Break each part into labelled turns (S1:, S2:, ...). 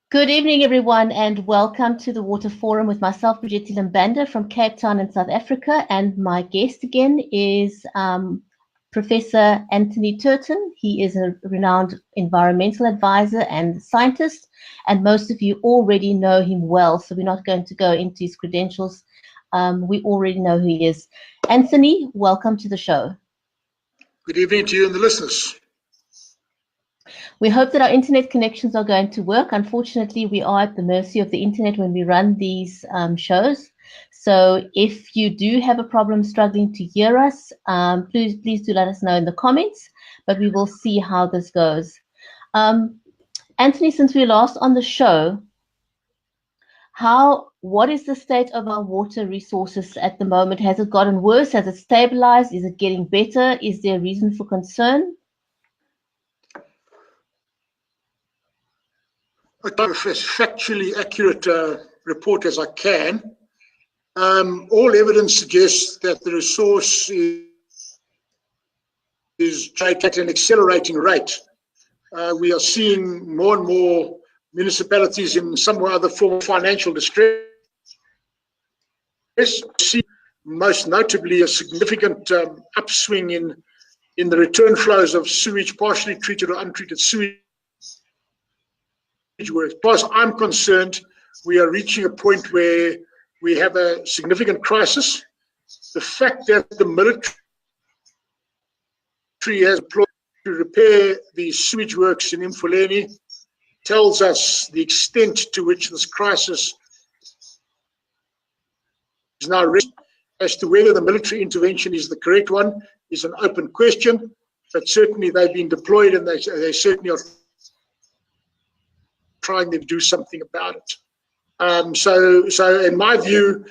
S1: Good evening, everyone, and welcome to the Water Forum with myself, Bridgetti Lim Banda from Cape Town in South Africa. And my guest again is Professor Anthony Turton. He is a renowned environmental advisor and scientist, and most of you already know him well, so we're not going to go into his credentials. We already know who he is. Anthony, welcome to the show.
S2: Good evening to you and the listeners.
S1: We hope that our internet connections are going to work. Unfortunately, we are at the mercy of the internet when we run these shows. So if you do have a problem struggling to hear us, please do let us know in the comments, but we will see how this goes. Anthony, since we were last on the show, what is the state of our water resources at the moment? Has it gotten worse? Has it stabilized? Is it getting better? Is there a reason for concern?
S2: I'll give a factually accurate report as I can. All evidence suggests that the resource is at an accelerating rate. We are seeing more and more municipalities in some or other form of financial distress. We see most notably a significant upswing in the return flows of sewage, partially treated or untreated sewage. As far as I'm concerned, we are reaching a point where we have a significant crisis. The fact that the military has deployed to repair the sewage works in Imfuleni tells us the extent to which this crisis is now reached. As to whether the military intervention is the correct one is an open question, but certainly they've been deployed and they certainly are trying to do something about it. So in my view,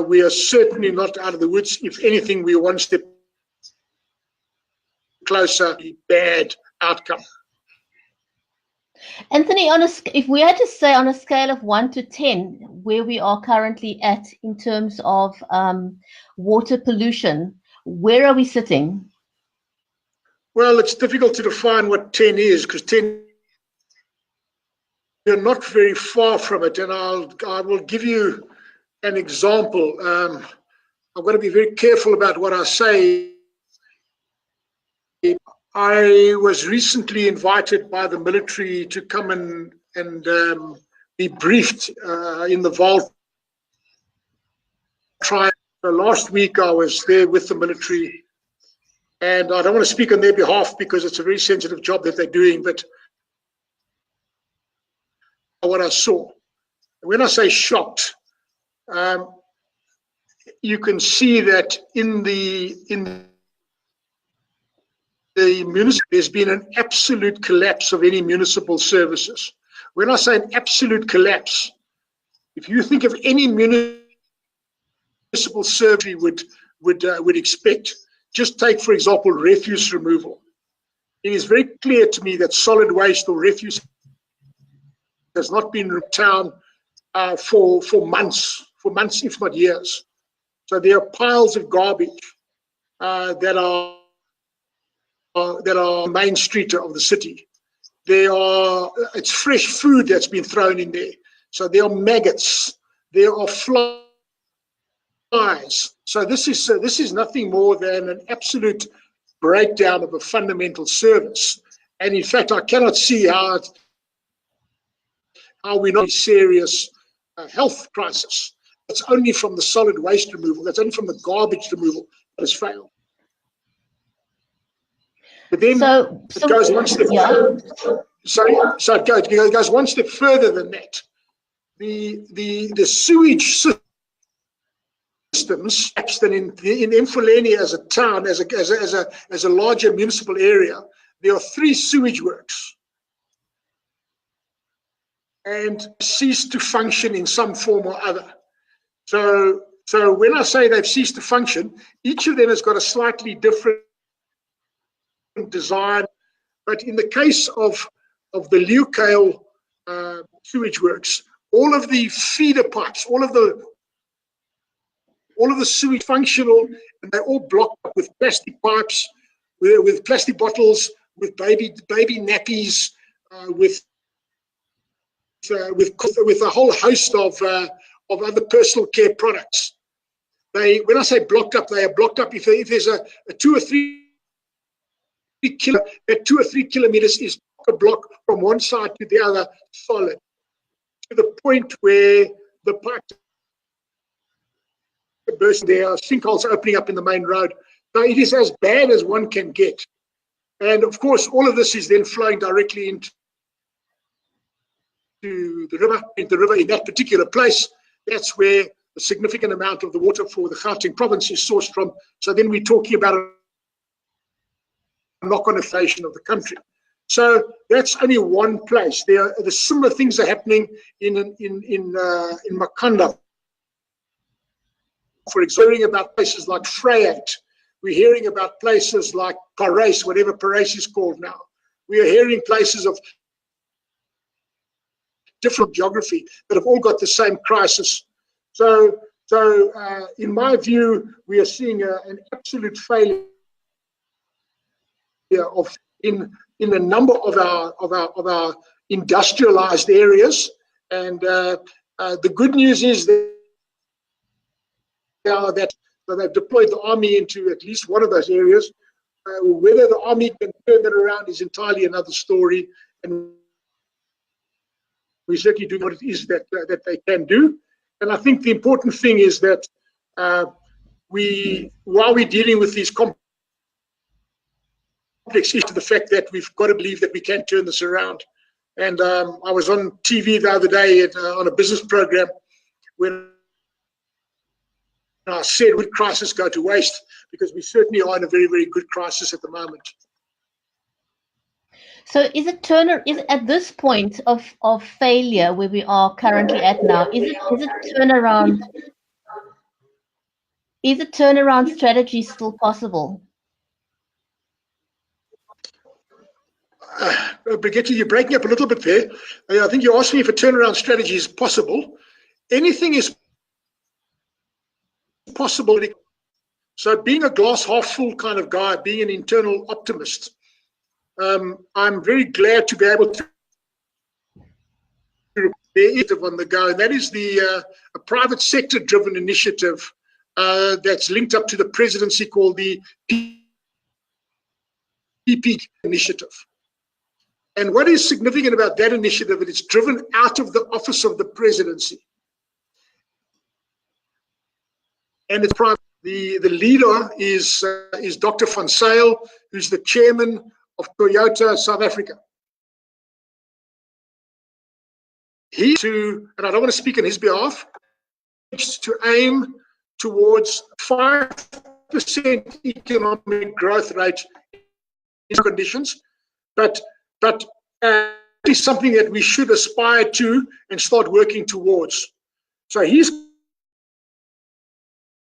S2: we are certainly not out of the woods. If anything, we are one step closer to a bad outcome.
S1: Anthony, if we had to say on a scale of 1 to 10, where we are currently at in terms of water pollution, where are we sitting?
S2: Well, it's difficult to define what 10 is, because 10 we're not very far from it, and I will give you an example. I've got to be very careful about what I say. I was recently invited by the military to come and be briefed in the Vaal trial. So last week I was there with the military, and I don't want to speak on their behalf because it's a very sensitive job that they're doing, but what I saw. When I say shocked, you can see that in the municipal, there's been an absolute collapse of any municipal services. When I say an absolute collapse, if you think of any municipal service would expect, just take, for example, refuse removal. It is very clear to me that solid waste or refuse has not been in town for months, if not years. So there are piles of garbage that are Main Street of the city. It's fresh food that's been thrown in there. So there are maggots, there are flies. So this is nothing more than an absolute breakdown of a fundamental service. And in fact, I cannot see how we're not in serious health crisis. It's only from the solid waste removal, that's only from the garbage removal that has failed. But then it goes one step it goes one step further than that. The sewage systems, than in Imfuleni as a town, as a larger municipal area, there are 3 sewage works, and cease to function in some form or other. So when I say they've ceased to function, each of them has got a slightly different design. But in the case of the Leeucale sewage works, all of the feeder pipes, all of the sewage functional, and they're all blocked up with plastic pipes, with plastic bottles, with baby nappies, with with a whole host of other personal care products. When I say blocked up, they are blocked up. If there's a 2 or 3 kilometers is a block from one side to the other, solid, to the point where the pipe burst. There are sinkholes opening up in the main road. So it is as bad as one can get. And of course, all of this is then flowing directly into the river. In that particular place, that's where a significant amount of the water for the Gauteng province is sourced from. So then we're talking about a knock-on effect of the country. So that's only one place. The similar things are happening in Makanda. For example, hearing about places like Vryheid. We're hearing about places like Parys, whatever Parys is called now. We are hearing places of different geography that have all got the same crisis. So in my view, we are seeing an absolute failure in a number of our industrialized areas. And the good news is that they've deployed the army into at least one of those areas. Whether the army can turn that around is entirely another story. And we certainly do what it is that they can do. And I think the important thing is that while we're dealing with these complex issues, the fact that we've got to believe that we can turn this around. And I was on TV the other day on a business program when I said, would crisis go to waste? Because we certainly are in a very, very good crisis at the moment.
S1: So is it at this point of failure where we are currently at now, is it turnaround? Is a turnaround strategy still possible?
S2: Bridgetti, you're breaking up a little bit there. I think you asked me if a turnaround strategy is possible. Anything is possible. So being a glass half full kind of guy, being an internal optimist, I'm very glad to be able to initiative on the go, and that is a private sector driven initiative that's linked up to the presidency called the PP initiative. And what is significant about that initiative is it's driven out of the office of the presidency. And it's private. The leader is Dr. Van Zyl, who's the chairman of Toyota South Africa. And I don't want to speak on his behalf, to aim towards 5% economic growth rate in conditions, but it's something that we should aspire to and start working towards. So he's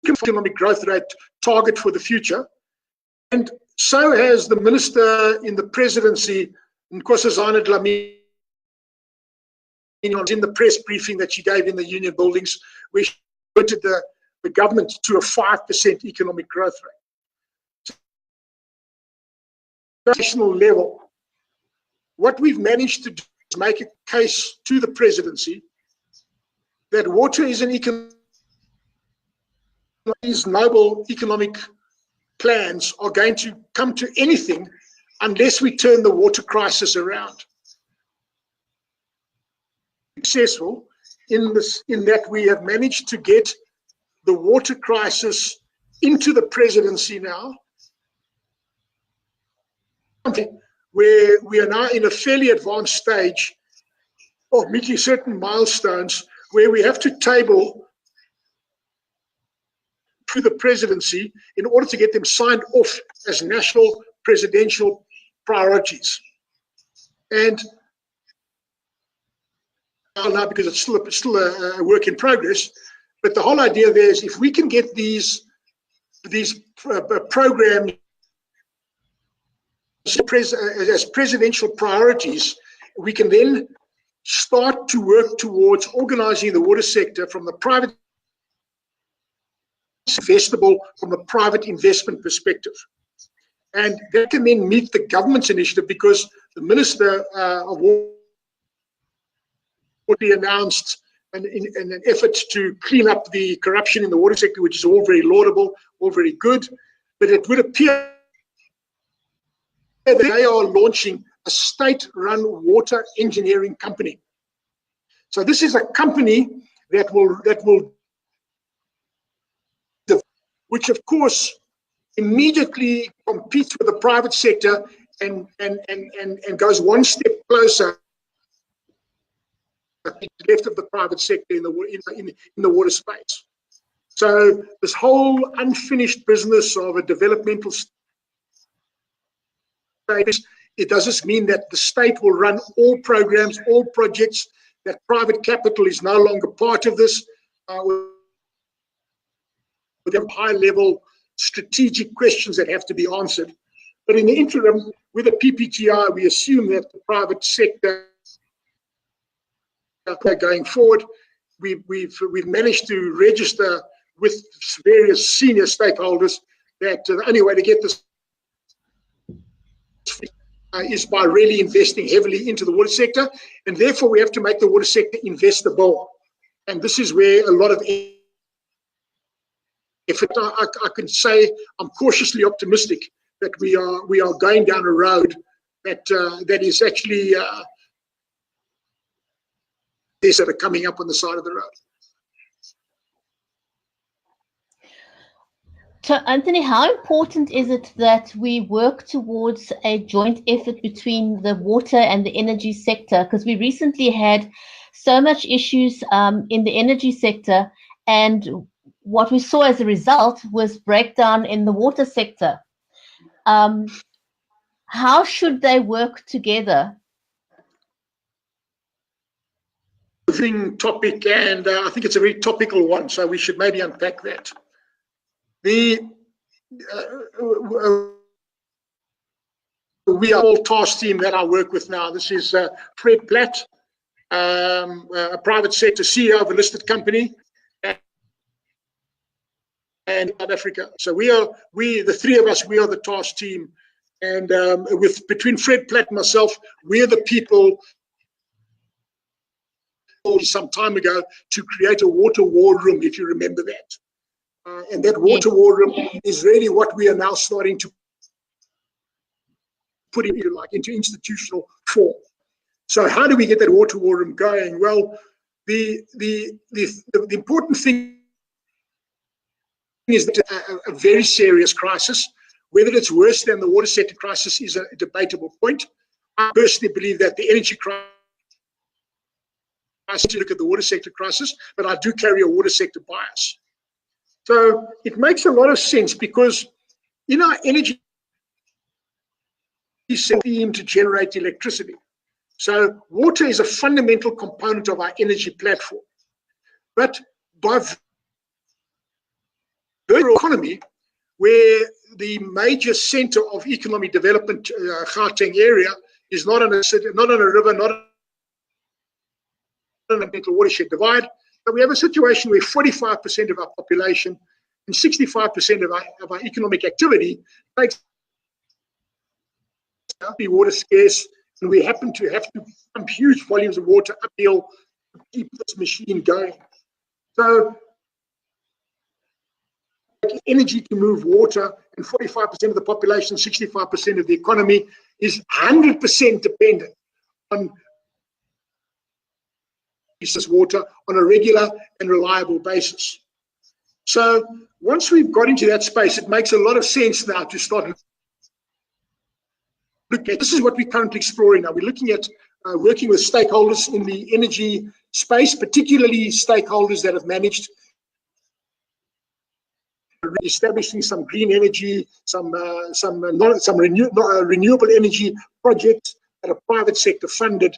S2: economic growth rate target for the future, and so has the minister in the presidency, Nkosazana Dlamini, in the press briefing that she gave in the union buildings, where she wanted the government to a 5% economic growth rate. National level, what we've managed to do is make a case to the presidency that water is these noble economic plans are going to come to anything unless we turn the water crisis around. Successful in that we have managed to get the water crisis into the presidency now, where we are now in a fairly advanced stage of meeting certain milestones where we have to table to the presidency in order to get them signed off as national presidential priorities. And now, because it's still a work in progress, but the whole idea there is if we can get these programs as presidential priorities, we can then start to work towards organizing the water sector from the private investable, from a private investment perspective. And that can then meet the government's initiative, because the Minister of Water announced an effort to clean up the corruption in the water sector, which is all very laudable, all very good. But it would appear that they are launching a state-run water engineering company. So this is a company that will, which of course immediately competes with the private sector and goes one step closer left of the private sector in the water space. So this whole unfinished business of a developmental state, it does this mean that the state will run all programs, all projects, that private capital is no longer part of this, with high-level strategic questions that have to be answered. But in the interim, with a PPTI, we assume that the private sector going forward, we've managed to register with various senior stakeholders that the only way to get this is by really investing heavily into the water sector, and therefore we have to make the water sector investable. And this is where a lot of effort, I can say I'm cautiously optimistic that we are going down a road that is actually that are coming up on the side of the road.
S1: So, Anthony, how important is it that we work towards a joint effort between the water and the energy sector? Because we recently had so much issues in the energy sector, and what we saw as a result was breakdown in the water sector. How should they work together?
S2: Topic, and I think it's a very topical one, so we should maybe unpack that. We are all task team that I work with now. This is Fred Platt, a private sector CEO of a listed company, and South Africa. So the three of us, we are the task team, and between Fred Platt and myself, we are the people some time ago to create a water war room, if you remember that. And that water war room is really what we are now starting to put into institutional form. So how do we get that water war room going? Well, the important thing is that a very serious crisis. Whether it's worse than the water sector crisis is a debatable point. I personally believe that the energy crisis, to look at the water sector crisis, but I do carry a water sector bias. So it makes a lot of sense because in our energy theme to generate electricity. So water is a fundamental component of our energy platform. But by the economy, where the major center of economic development, Gauteng area, is not on a river, not on a mental watershed divide, but we have a situation where 45% of our population and 65% of our economic activity takes be water scarce, and we happen to have to pump huge volumes of water uphill to keep this machine going. So energy to move water, and 45% of the population, 65% of the economy is 100% dependent on this water on a regular and reliable basis. So once we've got into that space, it makes a lot of sense now to start looking at, this is what we're currently exploring now. We're looking at working with stakeholders in the energy space, particularly stakeholders that have managed establishing some green energy, some renewable energy projects that are private sector funded.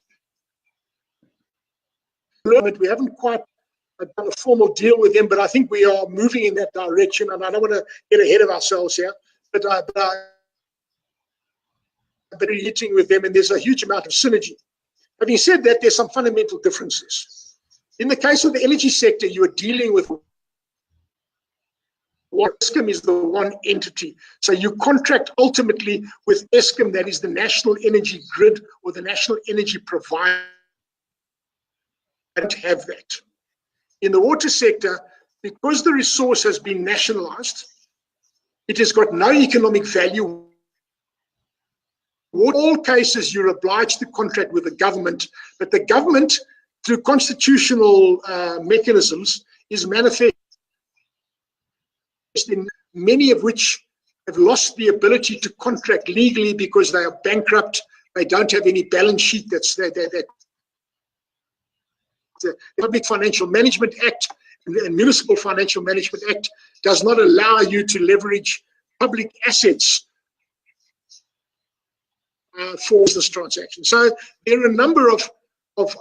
S2: We haven't quite done a formal deal with them, but I think we are moving in that direction, and I don't want to get ahead of ourselves here, but we're hitting with them, and there's a huge amount of synergy. Having said that, there's some fundamental differences. In the case of the energy sector, you are dealing with Eskom is the one entity. So you contract ultimately with Eskom, that is the national energy grid or the national energy provider. don't have that. In the water sector, because the resource has been nationalized, it has got no economic value. In all cases, you're obliged to contract with the government, but the government, through constitutional mechanisms, is manifest in many of which have lost the ability to contract legally because they are bankrupt. They don't have any balance sheet. The Public Financial Management Act and Municipal Financial Management Act does not allow you to leverage public assets for this transaction. So there are a number of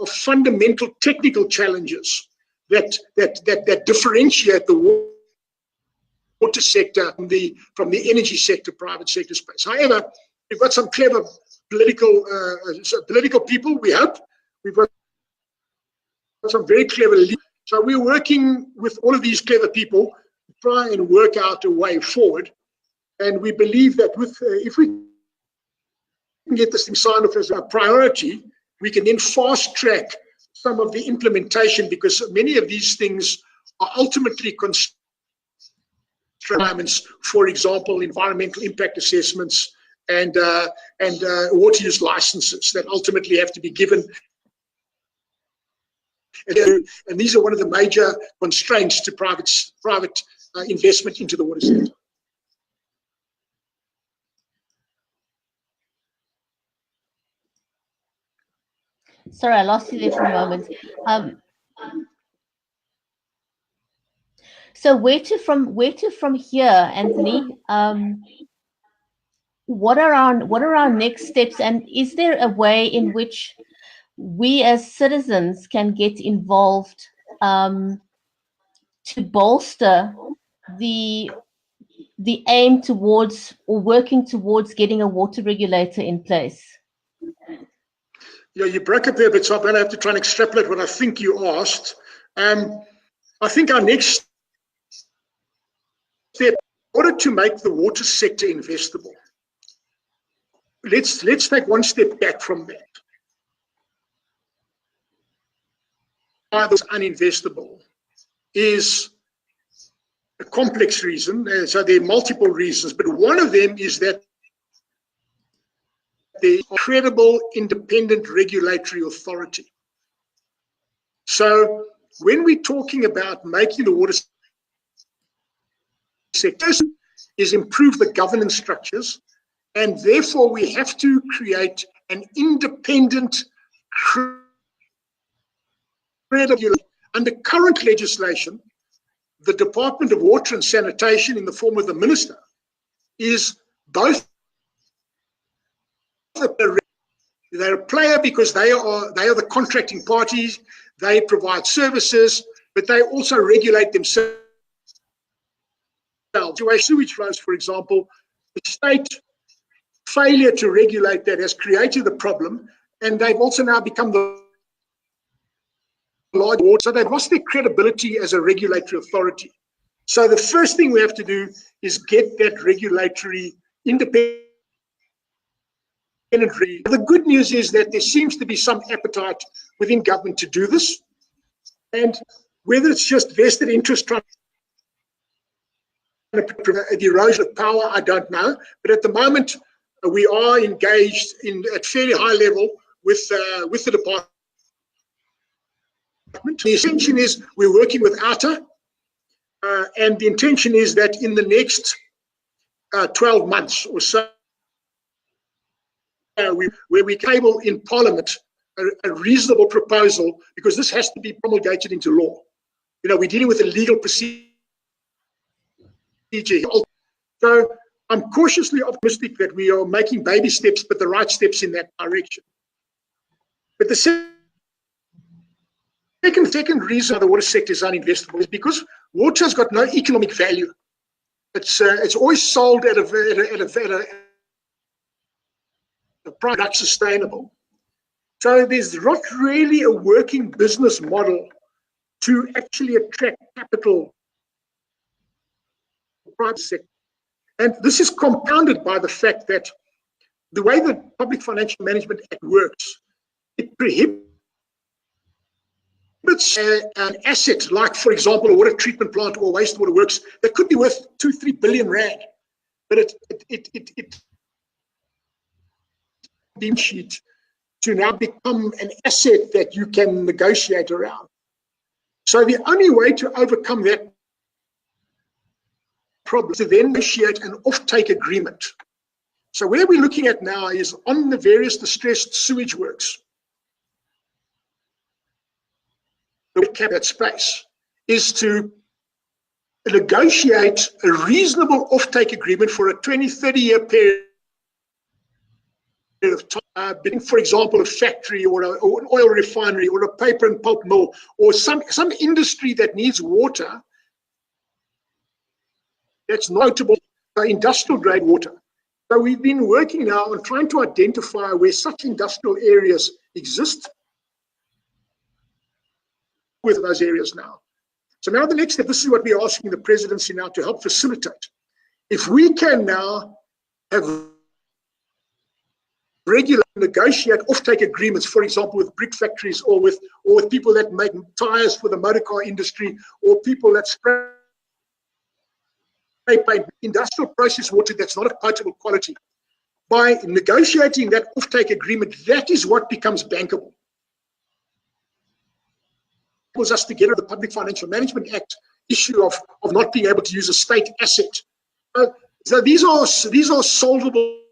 S2: fundamental technical challenges that differentiate the water sector from the energy sector, private sector space. However, we've got some clever political people, we hope. We've got some very clever leaders. So we're working with all of these clever people to try and work out a way forward. And we believe that if we can get this thing signed off as a priority, we can then fast track some of the implementation, because many of these things are ultimately requirements, for example, environmental impact assessments and water use licenses that ultimately have to be given. And these are one of the major constraints to private investment into the water sector.
S1: Sorry, I lost you there for a moment. So where to from here, Anthony? What are our next steps, and is there a way in which we as citizens can get involved to bolster the aim towards, or working towards, getting a water regulator in place?
S2: Yeah, you broke up there a bit, so I'm going to have to try and extrapolate what I think you asked. I think our next step, in order to make the water sector investable, let's take one step back from that. Why this uninvestable is a complex reason. So there are multiple reasons, but one of them is that the credible independent regulatory authority. So when we're talking about making the water sector, is improve the governance structures, and therefore we have to create an independent credible. Under current legislation, the Department of Water and Sanitation, in the form of the minister, is both they're a player because they are the contracting parties. They provide services, but they also regulate themselves. Sewage flows, for example, the state failure to regulate that has created the problem, and they've also now become the large water, so they've lost their credibility as a regulatory authority. So the first thing we have to do is get that regulatory independent. The good news is that there seems to be some appetite within government to do this, and whether it's just vested interest trying to prevent the erosion of power, I don't know. But at the moment, we are engaged at fairly high level with the department. The intention is we're working with OUTA, and the intention is that in the next 12 months or so, where we table in Parliament a reasonable proposal, because this has to be promulgated into law. You know, we're dealing with a legal procedure. So I'm cautiously optimistic that we are making baby steps, but the right steps in that direction. But the second reason the water sector is uninvestable is because water has got no economic value. It's always sold at a product sustainable. So there's not really a working business model to actually attract capital for the private sector. And this is compounded by the fact that the way the Public Financial Management Act works, it prohibits It's an asset like, for example, a water treatment plant or wastewater works that could be worth 2-3 billion rand, but it beam sheet to now become an asset that you can negotiate around. So the only way to overcome that problem is to then negotiate an offtake agreement. So where we're looking at now is on the various distressed sewage works, that space is to negotiate a reasonable offtake agreement for a 20-30 year period of time, bidding, for example, a factory or an oil refinery or a paper and pulp mill or some industry that needs water that's notable, industrial grade water. So we've been working now on trying to identify where such industrial areas exist with those areas now. So now the next step, this is what we're asking the presidency now to help facilitate. If we can now have regular negotiate offtake agreements, for example, with brick factories or with people that make tires for the motor car industry or people that spray paint industrial process water that's not of potable quality. By negotiating that offtake agreement, that is what becomes bankable. Was us to get rid of the Public Financial Management Act issue of not being able to use a state asset. So these are solvable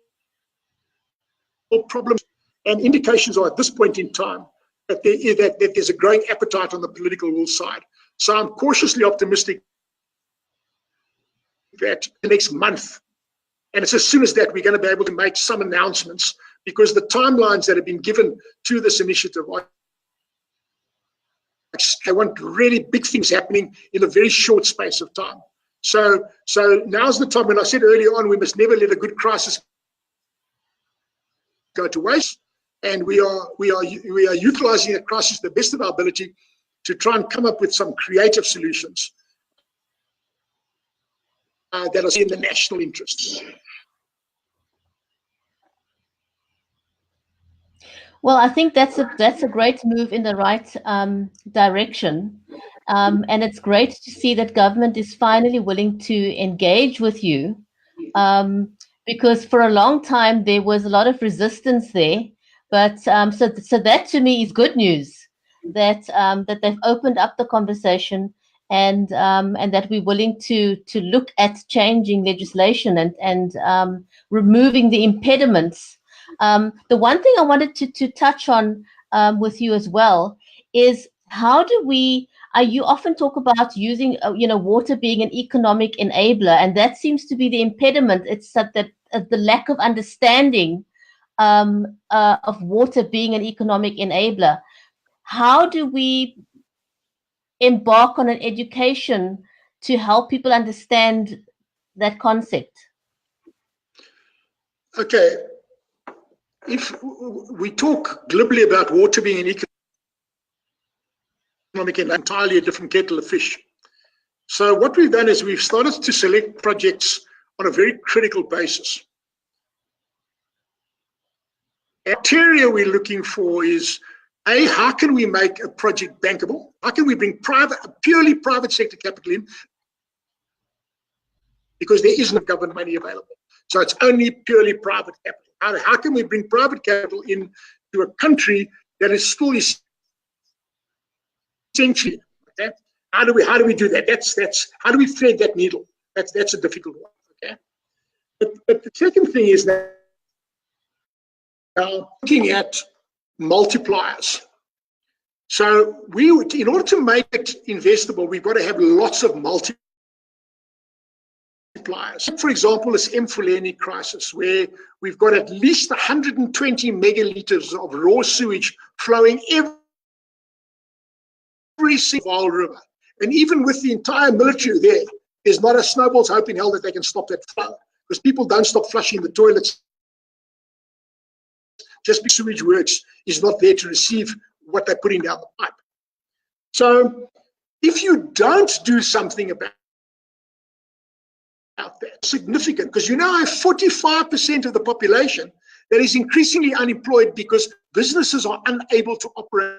S2: problems, and indications are at this point in time that there's a growing appetite on the political will side. So I'm cautiously optimistic that the next month, and it's as soon as that, we're going to be able to make some announcements, because the timelines that have been given to this initiative are, I want really big things happening in a very short space of time. So now's the time. When I said earlier on, we must never let a good crisis go to waste, and we are utilizing a crisis to the best of our ability to try and come up with some creative solutions that are in the national interests.
S1: Well, I think that's a great move in the right direction, and it's great to see that government is finally willing to engage with you, because for a long time there was a lot of resistance there. But so that to me is good news, that that they've opened up the conversation, and that we're willing to look at changing legislation and removing the impediments. The one thing I wanted to touch on with you as well is, how do we, you often talk about using, water being an economic enabler, and that seems to be the impediment. It's that the lack of understanding of water being an economic enabler. How do we embark on an education to help people understand that concept?
S2: Okay. If we talk glibly about water being an economic and entirely a different kettle of fish. So what we've done is we've started to select projects on a very critical basis. The criteria we're looking for is, A, how can we make a project bankable? How can we bring purely private sector capital in? Because there isn't government money available. So it's only purely private capital. How can we bring private capital in to a country that is still essentially, okay? How do we do that? That's how do we thread that needle? That's a difficult one, okay? But the second thing is that looking at multipliers. So in order to make it investable, we've got to have lots of multipliers. For example, this Mfuleni crisis, where we've got at least 120 megaliters of raw sewage flowing every single river. And even with the entire military there's not a snowball's hope in hell that they can stop that flow, because people don't stop flushing the toilets just because sewage works is not there to receive what they're putting down the pipe. So if you don't do something about that, significant, because you now have 45% of the population that is increasingly unemployed because businesses are unable to operate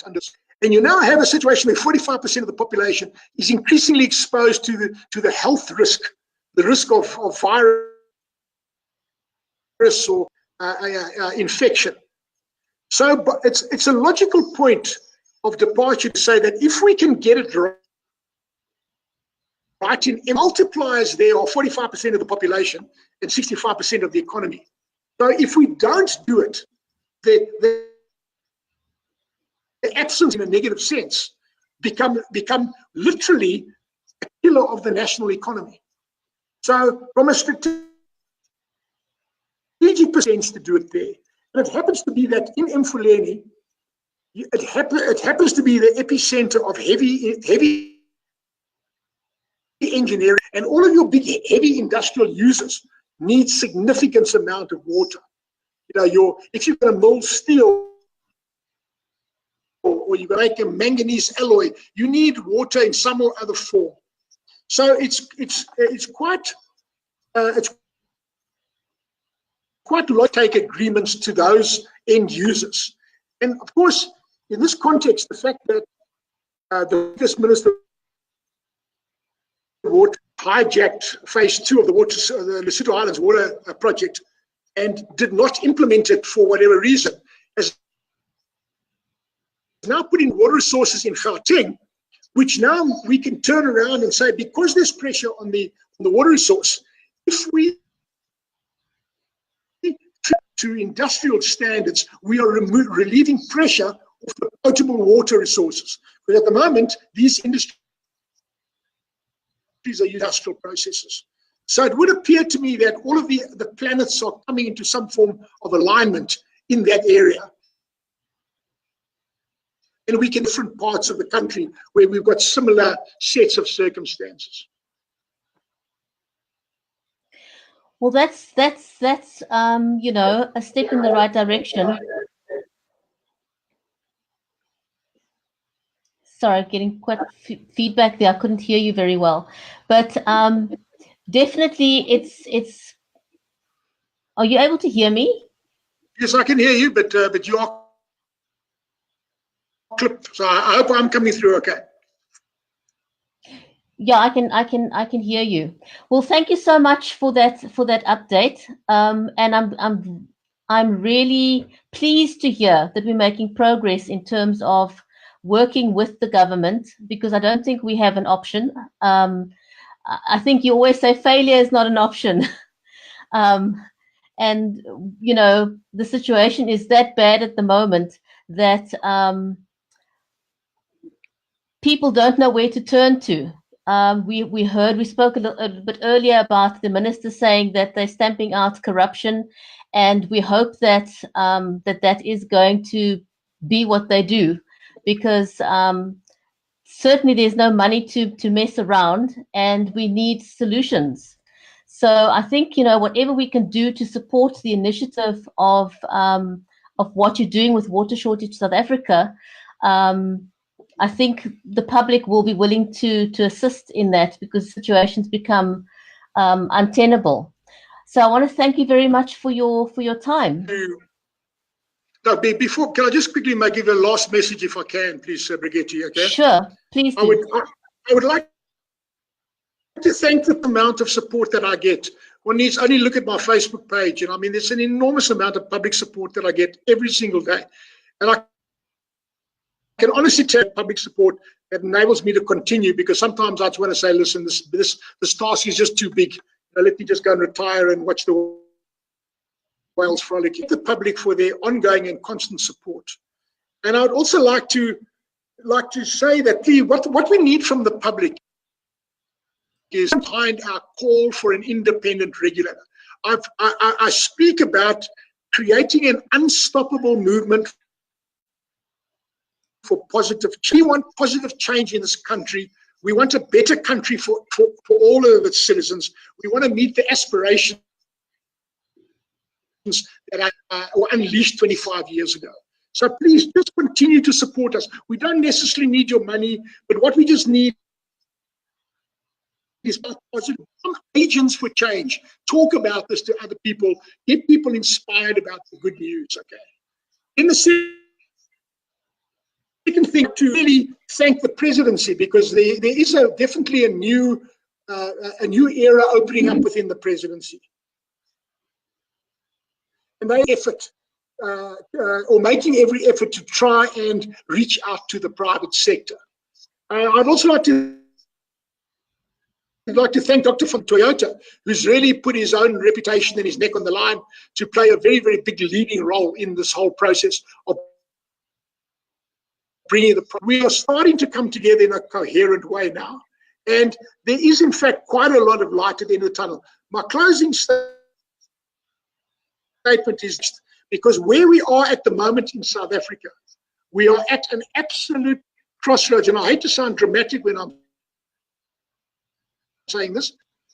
S2: under. And you now have a situation where 45% of the population is increasingly exposed to the health risk, the risk of virus or infection. So it's a logical point of departure to say that if we can get it right, in multipliers there are 45% of the population and 65% of the economy. So if we don't do it, the absence in a negative sense become literally a killer of the national economy. So from a strategic sense to do it there, and it happens to be that in Mfuleni, it happens to be the epicenter of heavy engineering, and all of your big heavy industrial users need significant amount of water. You know, if you're going to mold steel or you're going to make a manganese alloy, you need water in some or other form. So it's quite low take agreements to those end users. And of course, in this context, the fact that the previous Minister of Water hijacked phase 2 of the Lesotho Islands water project and did not implement it for whatever reason, has now putting water resources in Gauteng, which now we can turn around and say, because there's pressure on the water resource, if we to industrial standards, we are relieving pressure of the potable water resources. But at the moment, these industries are industrial processes. So it would appear to me that all of the planets are coming into some form of alignment in that area. And we can different parts of the country where we've got similar sets of circumstances.
S1: Well, that's you know, a step in the right direction. Sorry, getting quite feedback there. I couldn't hear you very well, but definitely, it's. Are you able to hear me?
S2: Yes, I can hear you, but you are clipped. So I hope I'm coming through okay.
S1: Yeah, I can hear you. Well, thank you so much for that update. And I'm really pleased to hear that we're making progress in terms of working with the government, because I don't think we have an option. I think you always say failure is not an option. And you know, the situation is that bad at the moment that people don't know where to turn to. We spoke a bit earlier about the minister saying that they're stamping out corruption, and we hope that that is going to be what they do, because certainly there's no money to mess around, and we need solutions. So I think, you know, whatever we can do to support the initiative of what you're doing with Water Shortage South Africa, I think the public will be willing to assist in that, because situations become untenable. So I want to thank you very much for your time.
S2: Now, before, can I just quickly give a last message, if I can, please, Bridgetti? Okay.
S1: Sure, please do.
S2: I would like to thank the amount of support that I get. One needs only look at my Facebook page, and I mean, there's an enormous amount of public support that I get every single day, and I can honestly tell public support that enables me to continue, because sometimes I just want to say, listen, this task is just too big. Let me just go and retire and watch the whales frolic. Thank the public for their ongoing and constant support. And I would also like to say that what we need from the public is behind our call for an independent regulator. I speak about creating an unstoppable movement for positive change. We want positive change in this country. We want a better country for all of its citizens. We want to meet the aspirations that were unleashed 25 years ago. So please just continue to support us. We don't necessarily need your money, but what we just need is positive agents for change. Talk about this to other people. Get people inspired about the good news, okay? In the second thing, to really thank the presidency, because there is definitely a new era opening up within the presidency. And they effort, or making every effort to try and reach out to the private sector. I'd also like to thank Dr. von Toyota, who's really put his own reputation and his neck on the line to play a very, very big leading role in this whole process of bringing we are starting to come together in a coherent way now. And there is, in fact, quite a lot of light at the end of the tunnel. My closing statement is, because where we are at the moment in South Africa, we are at an absolute crossroads. And I hate to sound dramatic when I'm saying this,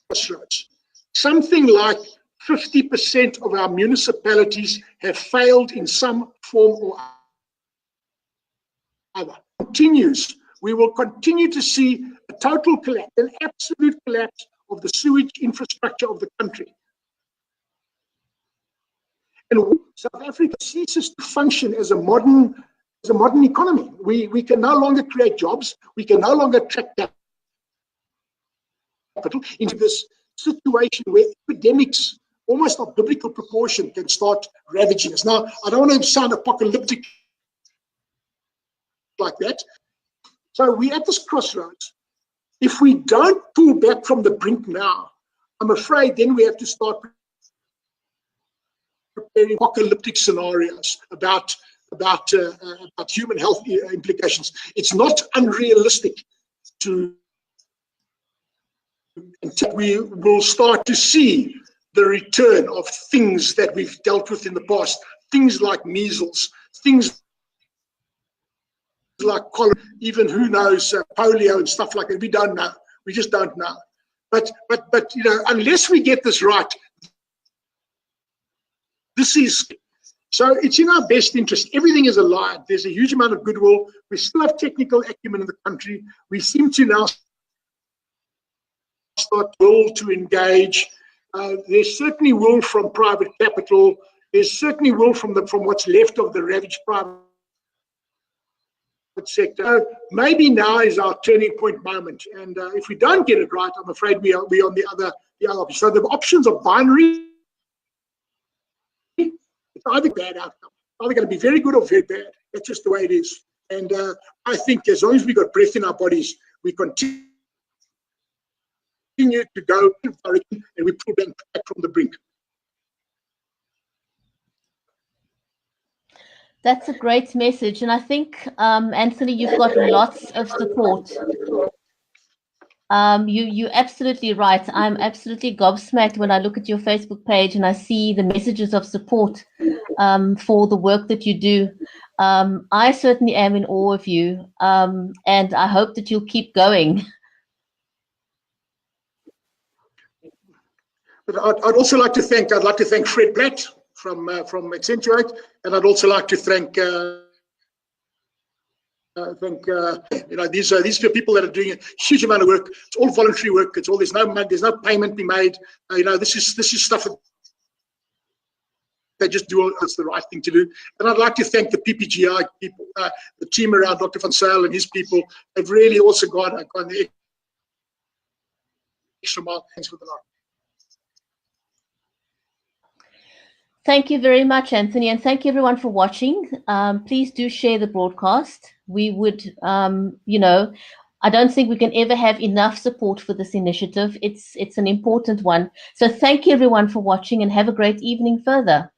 S2: crossroads. Something like 50% of our municipalities have failed in some form or other. Continues. We will continue to see a total collapse, an absolute collapse of the sewage infrastructure of the country. And South Africa ceases to function as a modern economy. We can no longer create jobs. We can no longer attract capital into this situation where epidemics, almost of biblical proportion, can start ravaging us. Now, I don't want to sound apocalyptic like that. So we're at this crossroads. If we don't pull back from the brink now, I'm afraid then we have to start preparing apocalyptic scenarios about human health implications. It's not unrealistic to, until we will start to see the return of things that we've dealt with in the past, things like measles, things like cholera, even who knows, polio and stuff like that. We don't know. We just don't know. But you know, unless we get this right, this is, so it's in our best interest. Everything is aligned. There's a huge amount of goodwill. We still have technical acumen in the country. We seem to now start will to engage. There's certainly will from private capital. There's certainly will from what's left of the ravaged private sector. Maybe now is our turning point moment. And if we don't get it right, I'm afraid we are on the other option. So the options are binary. It's either bad outcome. Either going to be very good or very bad. That's just the way it is. And I think as long as we got breath in our bodies, we continue to go in direction, and we pull back from the brink.
S1: That's a great message, and I think, Anthony, you've got lots of support. You're absolutely right. I'm absolutely gobsmacked when I look at your Facebook page and I see the messages of support for the work that you do. I certainly am in awe of you, and I hope that you'll keep going.
S2: But I'd also like to thank Fred Blatt from Accentuate, and I'd also like to thank you know, these are people that are doing a huge amount of work. It's all voluntary work. It's all, there's no money, there's no payment be made. You know, this is stuff that they just do. It's the right thing to do. And I'd like to thank the PPGI people, the team around Dr. Van Zyl and his people. They've really also gone the extra mile. Thanks for the lot.
S1: Thank you very much, Anthony, and thank you everyone for watching. Please do share the broadcast. We would, you know, I don't think we can ever have enough support for this initiative. It's an important one. So thank you everyone for watching, and have a great evening further.